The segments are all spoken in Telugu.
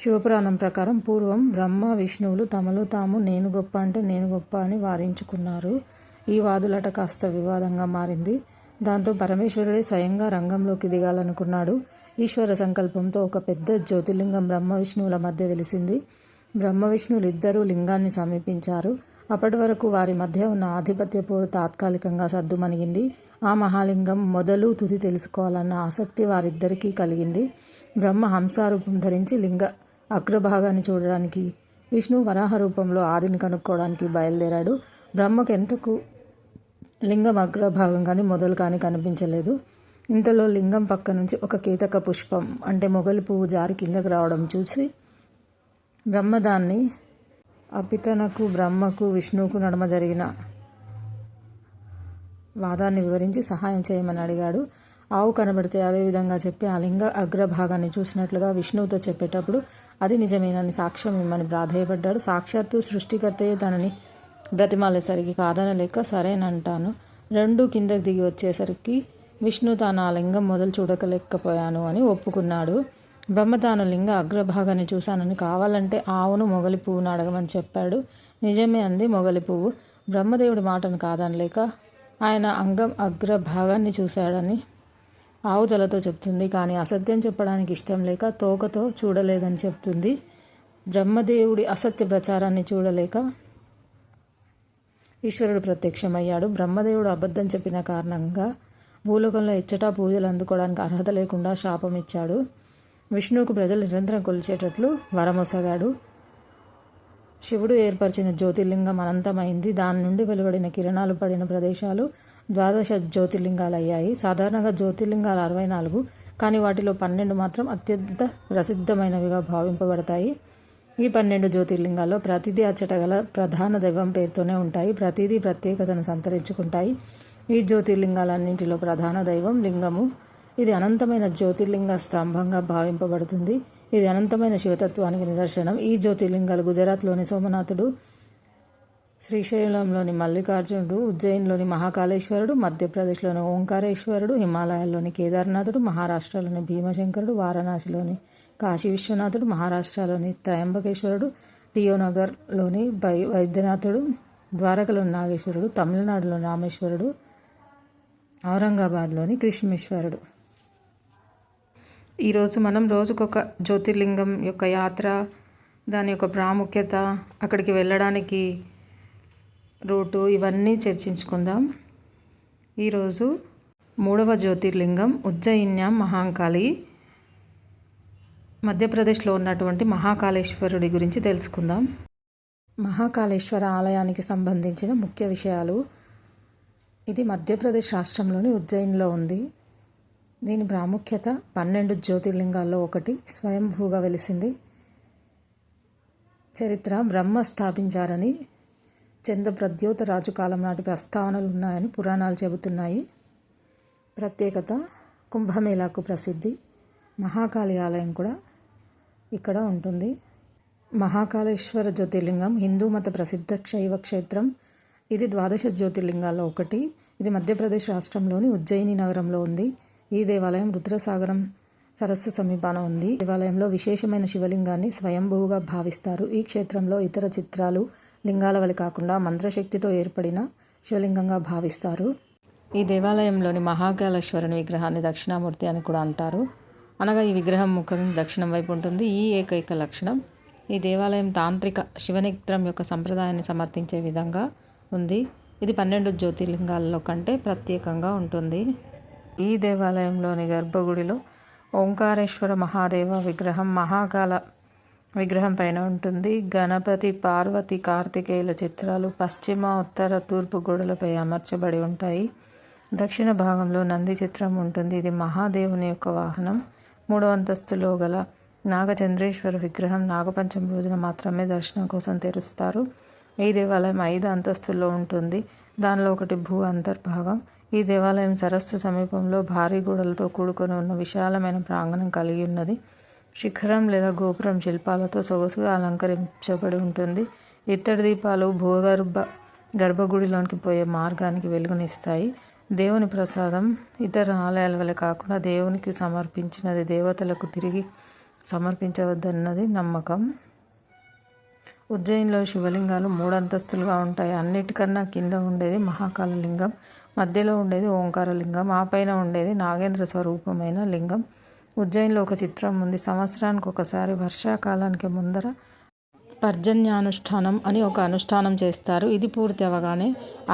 శివపురాణం ప్రకారం పూర్వం బ్రహ్మ విష్ణువులు తమలో తాము నేను గొప్ప అంటే నేను గొప్ప అని వాదించుకున్నారు. ఈ వాదులట కాస్త వివాదంగా మారింది. దాంతో పరమేశ్వరుడే స్వయంగా రంగంలోకి దిగాలనుకున్నాడు. ఈశ్వర సంకల్పంతో ఒక పెద్ద జ్యోతిర్లింగం బ్రహ్మ విష్ణువుల మధ్య వెలిసింది. బ్రహ్మ విష్ణువులు ఇద్దరూ లింగాన్ని సమీపించారు. అప్పటి వరకు వారి మధ్య ఉన్న ఆధిపత్య పోరు తాత్కాలికంగా సద్దుమణిగింది. ఆ మహాలింగం మొదలు తుది తెలుసుకోవాలన్న ఆసక్తి వారిద్దరికీ కలిగింది. బ్రహ్మ హంసారూపం ధరించి లింగ అగ్రభాగాన్ని చూడడానికి, విష్ణు వరాహ రూపంలో ఆదిని కనుక్కోవడానికి బయలుదేరాడు. బ్రహ్మకు ఎంతకు లింగం అగ్రభాగం కానీ మొదలు కానీ కనిపించలేదు. ఇంతలో లింగం పక్క నుంచి ఒక కేతక పుష్పం అంటే మొగలి పువ్వు జారి కిందకు రావడం చూసి బ్రహ్మ దాన్ని అపితనకు బ్రహ్మకు విష్ణువుకు నడుమ జరిగిన వాదాన్ని వివరించి సహాయం చేయమని అడిగాడు. ఆవు కనబడితే అదేవిధంగా చెప్పి ఆ లింగ అగ్రభాగాన్ని చూసినట్లుగా విష్ణువుతో చెప్పేటప్పుడు అది నిజమేనని సాక్ష్యం ఇమ్మని ప్రాధేయపడ్డాడు. సాక్షాత్తు సృష్టికర్తయే తనని బ్రతిమాలేసరికి కాదనలేక సరేనంటాను. రెండూ కిందకి దిగి వచ్చేసరికి విష్ణు తాను ఆ లింగం మొదలు చూడకలేకపోయాను అని ఒప్పుకున్నాడు. బ్రహ్మ తాను లింగ అగ్రభాగాన్ని చూశానని కావాలంటే ఆవును మొగలి పువ్వును అడగమని చెప్పాడు. నిజమే అంది మొగలి పువ్వు. బ్రహ్మదేవుడి మాటను కాదనలేక ఆయన అంగం అగ్రభాగాన్ని చూశాడని ఆవు తలతో చెప్తుంది. కానీ అసత్యం చెప్పడానికి ఇష్టం లేక తోకతో చూడలేదని చెప్తుంది. బ్రహ్మదేవుడి అసత్య ప్రచారాన్ని చూడలేక ఈశ్వరుడు ప్రత్యక్షమయ్యాడు. బ్రహ్మదేవుడు అబద్ధం చెప్పిన కారణంగా భూలోకంలో ఎచ్చటా పూజలు అందుకోవడానికి అర్హత లేకుండా శాపం ఇచ్చాడు. విష్ణువుకు ప్రజలు నిరంతరం కొలిచేటట్లు వరమొసగాడు. శివుడు ఏర్పరిచిన జ్యోతిర్లింగం అనంతమైంది. దాని నుండి వెలువడిన కిరణాలు పడిన ప్రదేశాలు 12 జ్యోతిర్లింగాలు అయ్యాయి. సాధారణంగా జ్యోతిర్లింగాలు 64, కానీ వాటిలో 12 మాత్రం అత్యంత ప్రసిద్ధమైనవిగా భావింపబడతాయి. ఈ 12 జ్యోతిర్లింగాల్లో ప్రతిదీ అచ్చట గల ప్రధాన దైవం పేరుతోనే ఉంటాయి. ప్రతిదీ ప్రత్యేకతను సంతరించుకుంటాయి. ఈ జ్యోతిర్లింగాలన్నింటిలో ప్రధాన దైవం లింగము. ఇది అనంతమైన జ్యోతిర్లింగ స్తంభంగా భావింపబడుతుంది. ఇది అనంతమైన శివతత్వానికి నిదర్శనం. ఈ జ్యోతిర్లింగాలు గుజరాత్లోని సోమనాథుడు, శ్రీశైలంలోని మల్లికార్జునుడు, ఉజ్జయిన్లోని మహాకాళేశ్వరుడు, మధ్యప్రదేశ్లోని ఓంకారేశ్వరుడు, హిమాలయాల్లోని కేదార్నాథుడు, మహారాష్ట్రలోని భీమశంకరుడు, వారణాసిలోని కాశీ విశ్వనాథుడు, మహారాష్ట్రలోని త్రయంబకేశ్వరుడు, టియోనగర్లోని వైద్యనాథుడు, ద్వారకలోని నాగేశ్వరుడు, తమిళనాడులోని రామేశ్వరుడు, ఔరంగాబాద్లోని కృష్ణేశ్వరుడు. ఈరోజు మనం రోజుకొక జ్యోతిర్లింగం యొక్క యాత్ర, దాని యొక్క ప్రాముఖ్యత, అక్కడికి వెళ్ళడానికి రూటు, ఇవన్నీ చర్చించుకుందాం. ఈరోజు 3వ జ్యోతిర్లింగం ఉజ్జయిన్యాం మహాంకాళి, మధ్యప్రదేశ్లో ఉన్నటువంటి మహాకాళేశ్వరుడి గురించి తెలుసుకుందాం. మహాకాళేశ్వర ఆలయానికి సంబంధించిన ముఖ్య విషయాలు. ఇది మధ్యప్రదేశ్ రాష్ట్రంలోని ఉజ్జయిన్లో ఉంది. దీని ప్రాముఖ్యత 12 జ్యోతిర్లింగాల్లో ఒకటి, స్వయంభూగా వెలిసింది. చరిత్ర: బ్రహ్మ స్థాపించారని చంద్రప్రద్యోత రాజు కాలం నాటి ప్రస్తావనలు ఉన్నాయని పురాణాలు చెబుతున్నాయి. ప్రత్యేకత: కుంభమేళాకు ప్రసిద్ధి. మహాకాళి ఆలయం కూడా ఇక్కడ ఉంటుంది. మహాకాళేశ్వర జ్యోతిర్లింగం హిందూ మత ప్రసిద్ధ శైవ క్షేత్రం. ఇది 12 జ్యోతిర్లింగాల్లో ఒకటి. ఇది మధ్యప్రదేశ్ రాష్ట్రంలోని ఉజ్జయిని నగరంలో ఉంది. ఈ దేవాలయం రుద్రసాగరం సరస్సు సమీపాన ఉంది. దేవాలయంలో విశేషమైన శివలింగాన్ని స్వయంభూగా భావిస్తారు. ఈ క్షేత్రంలో ఇతర చిత్రాలు లింగాల వలె కాకుండా మంత్రశక్తితో ఏర్పడిన శివలింగంగా భావిస్తారు. ఈ దేవాలయంలోని మహాకాళేశ్వరుని విగ్రహాన్ని దక్షిణామూర్తి అని కూడా అంటారు. అనగా ఈ విగ్రహం ముఖం దక్షిణం వైపు ఉంటుంది. ఈ ఏకైక లక్షణం ఈ దేవాలయం తాంత్రిక శివనేత్రం యొక్క సంప్రదాయాన్ని సమర్థించే విధంగా ఉంది. ఇది 12 జ్యోతిర్లింగాల్లో కంటే ప్రత్యేకంగా ఉంటుంది. ఈ దేవాలయంలోని గర్భగుడిలో ఓంకారేశ్వర మహాదేవ విగ్రహం మహాకాళ విగ్రహం పైన ఉంటుంది. గణపతి, పార్వతి, కార్తికేయుల చిత్రాలు పశ్చిమ, ఉత్తర, తూర్పు గోడలపై అమర్చబడి ఉంటాయి. దక్షిణ భాగంలో నంది చిత్రం ఉంటుంది. ఇది మహాదేవుని యొక్క వాహనం. 3వ అంతస్తులో గల నాగచంద్రేశ్వర విగ్రహం నాగపంచమి రోజున మాత్రమే దర్శనం కోసం తెరుస్తారు. ఈ దేవాలయం 5 అంతస్తుల్లో ఉంటుంది. దానిలో ఒకటి భూ అంతర్భాగం. ఈ దేవాలయం సరస్సు సమీపంలో భారీ గోడలతో కూడుకొని ఉన్న విశాలమైన ప్రాంగణం కలిగి ఉన్నది. శిఖరం లేదా గోపురం శిల్పాలతో సొగసుగా అలంకరించబడి ఉంటుంది. ఇత్తడి దీపాలు గర్భగుడిలోనికి పోయే మార్గానికి వెలుగునిస్తాయి. దేవుని ప్రసాదం ఇతర ఆలయాల వలె కాకుండా దేవునికి సమర్పించినది దేవతలకు తిరిగి సమర్పించవద్దన్నది నమ్మకం. ఉజ్జయినిలో శివలింగాలు 3 అంతస్తులుగా ఉంటాయి. అన్నిటికన్నా కింద ఉండేది మహాకాల లింగం, మధ్యలో ఉండేది ఓంకార లింగం, ఆ పైన ఉండేది నాగేంద్ర స్వరూపమైన లింగం. ఉజ్జయినిలో ఒక చిత్రం ఉంది. సంవత్సరానికి ఒకసారి వర్షాకాలానికి ముందర పర్జన్యానుష్ఠానం అని ఒక అనుష్ఠానం చేస్తారు. ఇది పూర్తి అవగానే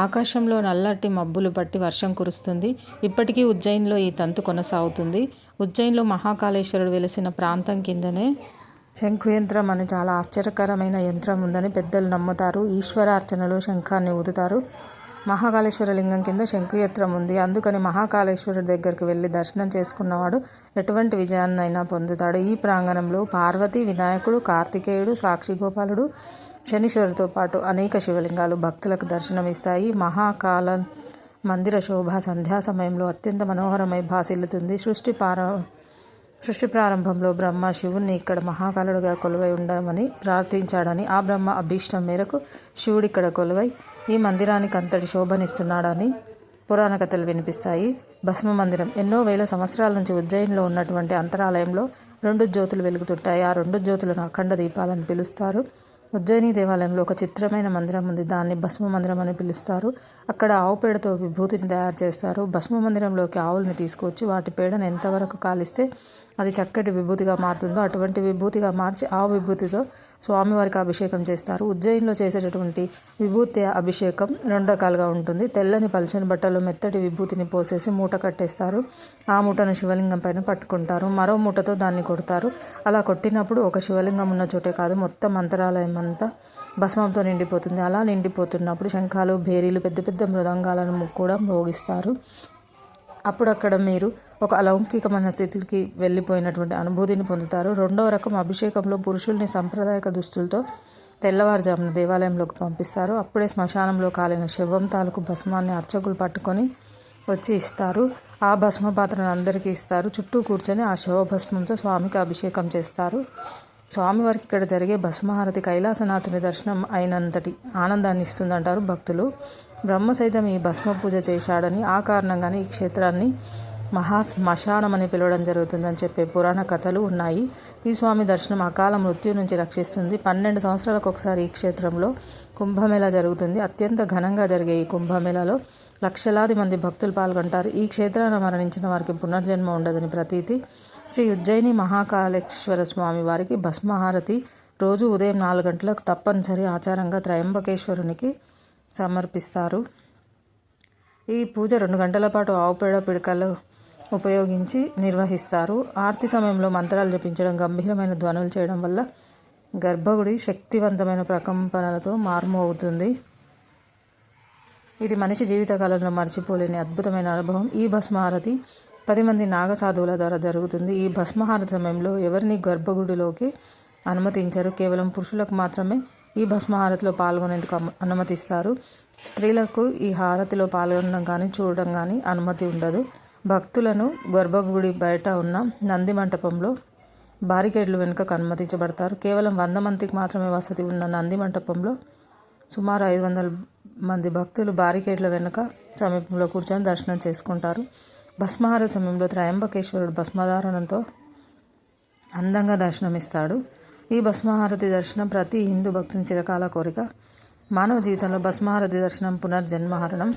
ఆకాశంలో నల్లటి మబ్బులు పట్టి వర్షం కురుస్తుంది. ఇప్పటికీ ఉజ్జయినిలో ఈ తంతు కొనసాగుతుంది. ఉజ్జయినిలో మహాకాళేశ్వరుడు వెలిసిన ప్రాంతం కిందనే శంఖు యంత్రం అని చాలా ఆశ్చర్యకరమైన యంత్రం ఉందని పెద్దలు నమ్ముతారు. ఈశ్వరార్చనలో శంఖాన్ని ఊదుతారు. మహాకాళేశ్వర లింగం కింద శంఖు యంత్రం ఉంది. అందుకని మహాకాళేశ్వరుడి దగ్గరికి వెళ్ళి దర్శనం చేసుకున్నవాడు ఎటువంటి విజయాన్నైనా పొందుతాడు. ఈ ప్రాంగణంలో పార్వతి, వినాయకుడు, కార్తికేయుడు, సాక్షి గోపాలుడు, శనీశ్వరుడితో పాటు అనేక శివలింగాలు భక్తులకు దర్శనమిస్తాయి. మహాకాళ మందిర శోభ సంధ్యా సమయంలో అత్యంత మనోహరమై భాసిల్లుతుంది. సృష్టి ప్రారంభంలో బ్రహ్మ శివుణ్ణి ఇక్కడ మహాకాలుడుగా కొలువై ఉండమని ప్రార్థించాడని, ఆ బ్రహ్మ అభీష్టం మేరకు శివుడు ఇక్కడ కొలువై ఈ మందిరానికి అంతటి శోభనిస్తున్నాడని పురాణ కథలు వినిపిస్తాయి. భస్మ మందిరం ఎన్నో వేల సంవత్సరాల నుంచి ఉజ్జయినిలో ఉన్నటువంటి అంతరాలయంలో 2 జ్యోతులు వెలుగుతుంటాయి. ఆ 2 జ్యోతులను అఖండ దీపాలని పిలుస్తారు. ఉజ్జయిని దేవాలయంలో ఒక చిత్రమైన మందిరం ఉంది. దాన్ని భస్మ మందిరం అని పిలుస్తారు. అక్కడ ఆవు పేడతో విభూతిని తయారు చేస్తారు. భస్మ మందిరంలోకి ఆవుల్ని తీసుకొచ్చి వాటి పేడను ఎంతవరకు కాలిస్తే అది చక్కటి విభూతిగా మారుతుందో అటువంటి విభూతిగా మార్చి ఆవు విభూతితో స్వామివారికి అభిషేకం చేస్తారు. ఉజ్జయినిలో చేసేటటువంటి విభూతి అభిషేకం 2 రకాలుగా ఉంటుంది. తెల్లని పలుచని బట్టలో మెత్తటి విభూతిని పోసేసి మూట కట్టేస్తారు. ఆ మూటను శివలింగం పైన పట్టుకుంటారు. మరో మూటతో దాన్ని కొడతారు. అలా కొట్టినప్పుడు ఒక శివలింగం ఉన్న చోటే కాదు, మొత్తం అంతరాలయం అంతా భస్మంతో నిండిపోతుంది. అలా నిండిపోతున్నప్పుడు శంఖాలు, భేరీలు, పెద్ద పెద్ద మృదంగాలను కూడా మోగిస్తారు. అప్పుడు అక్కడ మీరు ఒక అలౌకికమైన స్థితికి వెళ్ళిపోయినటువంటి అనుభూతిని పొందుతారు. 2వ రకం అభిషేకంలో పురుషుల్ని సాంప్రదాయక దుస్తులతో తెల్లవారుజామున దేవాలయంలోకి పంపిస్తారు. అప్పుడే శ్మశానంలో కాలిన శవం తాలూకు భస్మాన్ని అర్చకులు పట్టుకొని వచ్చి ఇస్తారు. ఆ భస్మ పాత్రను అందరికీ ఇస్తారు. చుట్టూ కూర్చొని ఆ శవ భస్మంతో స్వామికి అభిషేకం చేస్తారు. స్వామివారికి ఇక్కడ జరిగే భస్మహారతి కైలాసనాథుని దర్శనం అయినంతటి ఆనందాన్ని ఇస్తుందంటారు భక్తులు. బ్రహ్మ సైతం ఈ భస్మ పూజ చేశాడని, ఆ కారణంగానే ఈ క్షేత్రాన్ని మహాశ్మశానం అని పిలవడం జరుగుతుందని చెప్పే పురాణ కథలు ఉన్నాయి. ఈ స్వామి దర్శనం అకాల మృత్యు నుంచి రక్షిస్తుంది. 12 సంవత్సరాలకు ఒకసారి ఈ క్షేత్రంలో కుంభమేళా జరుగుతుంది. అత్యంత ఘనంగా జరిగే ఈ కుంభమేళాలో లక్షలాది మంది భక్తులు పాల్గొంటారు. ఈ క్షేత్రాన్ని మరణించిన వారికి పునర్జన్మ ఉండదని ప్రతీతి. శ్రీ ఉజ్జయిని మహాకాళేశ్వర స్వామి వారికి భస్మహారతి రోజు ఉదయం 4 గంటలకు తప్పనిసరి ఆచారంగా త్రయంబకేశ్వరునికి సమర్పిస్తారు. ఈ పూజ 2 గంటల పాటు ఆవు పేడ పిడకలు ఉపయోగించి నిర్వహిస్తారు. ఆరతి సమయంలో మంత్రాలు జపించడం, గంభీరమైన ధ్వనులు చేయడం వల్ల గర్భగుడి శక్తివంతమైన ప్రకంపనలతో మార్మోగుతుంది. ఇది మనిషి జీవితకాలంలో మర్చిపోలేని అద్భుతమైన అనుభవం. ఈ భస్మహారతి 10 మంది నాగసాధువుల ద్వారా జరుగుతుంది. ఈ భస్మహారతి సమయంలో ఎవరిని గర్భగుడిలోకి అనుమతించరు. కేవలం పురుషులకు మాత్రమే ఈ భస్మహారతిలో పాల్గొనేందుకు అనుమతిస్తారు. స్త్రీలకు ఈ హారతిలో పాల్గొనడం కానీ చూడడం కానీ అనుమతి ఉండదు. భక్తులను గర్భగుడి బయట ఉన్న నంది మంటపంలో బారికేడ్లు వెనుకకు అనుమతించబడతారు. కేవలం 100 మందికి మాత్రమే వసతి ఉన్న నంది మంటపంలో సుమారు 500 మంది భక్తులు బారికేడ్ల వెనుక సమీపంలో కూర్చొని దర్శనం చేసుకుంటారు. భస్మహారతి సమయంలో త్రయంబకేశ్వరుడు భస్మధారణంతో అందంగా దర్శనమిస్తాడు. ఈ భస్మహారతి దర్శనం ప్రతి హిందూ భక్తుని చిరకాల కోరిక. మానవ జీవితంలో భస్మహారతి దర్శనం పునర్జన్మహరణం.